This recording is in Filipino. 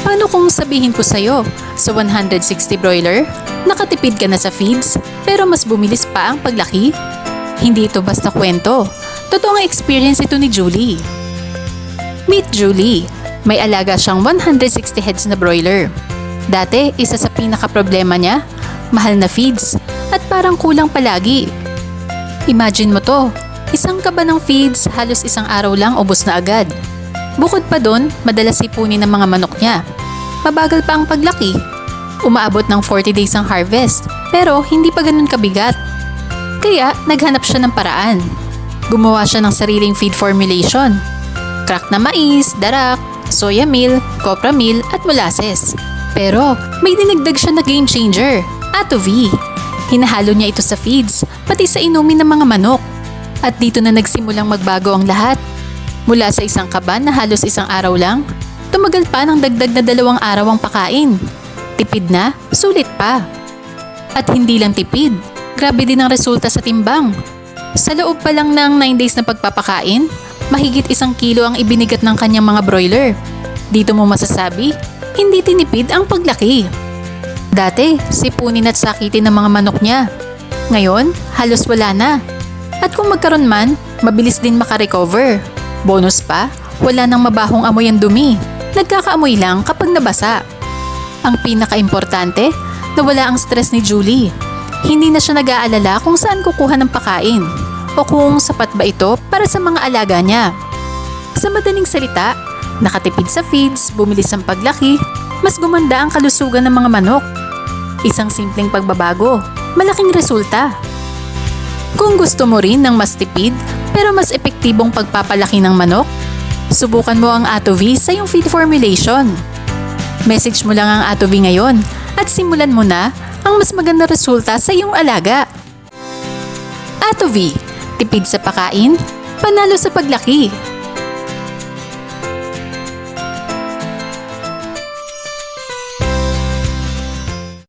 Paano kung sabihin ko sa'yo, sa 160 broiler, nakatipid ka na sa feeds, pero mas bumilis pa ang paglaki? Hindi ito basta kwento. Totoong experience ito ni Julie. Meet Julie. May alaga siyang 160 heads na broiler. Dati, isa sa pinaka-problema niya, mahal na feeds at parang kulang palagi. Imagine mo to, isang kaba ng feeds halos isang araw lang ubos na agad. Bukod pa dun, madalas sipunin ng mga manok niya. Mabagal pa ang paglaki. Umaabot ng 40 days ang harvest, pero hindi pa ganun kabigat. Kaya naghanap siya ng paraan. Gumawa siya ng sariling feed formulation. Crack na mais, darak, soya meal, copra meal at molasses. Pero may dinagdag siya na game changer, Ato-V. Hinahalo niya ito sa feeds, pati sa inumin ng mga manok. At dito na nagsimulang magbago ang lahat. Mula sa isang kaban na halos isang araw lang, tumagal pa ng dagdag na 2 araw ang pakain. Tipid na, sulit pa. At hindi lang tipid, grabe din ang resulta sa timbang. Sa loob pa lang ng 9 days na pagpapakain, mahigit 1 kilo ang ibinigat ng kanyang mga broiler. Dito mo masasabi, hindi tinipid ang paglaki. Dati, sipunin at sakitin ng mga manok niya. Ngayon, halos wala na. At kung magkaroon man, mabilis din makarecover. Bonus pa, wala nang mabahong amoy ang dumi. Nagkakaamoy lang kapag nabasa. Ang pinaka-importante, nawala ang stress ni Julie. Hindi na siya nag-aalala kung saan kukuha ng pakain o kung sapat ba ito para sa mga alaga niya. Sa madaling salita, nakatipid sa feeds, bumilis ang paglaki, mas gumanda ang kalusugan ng mga manok. Isang simpleng pagbabago, malaking resulta. Kung gusto mo rin ng mas tipid pero mas epektibong pagpapalaki ng manok, subukan mo ang Ato-V sa iyong feed formulation. Message mo lang ang Ato-V ngayon at simulan mo na ang mas maganda resulta sa iyong alaga. Ato-V, tipid sa pakain, panalo sa paglaki.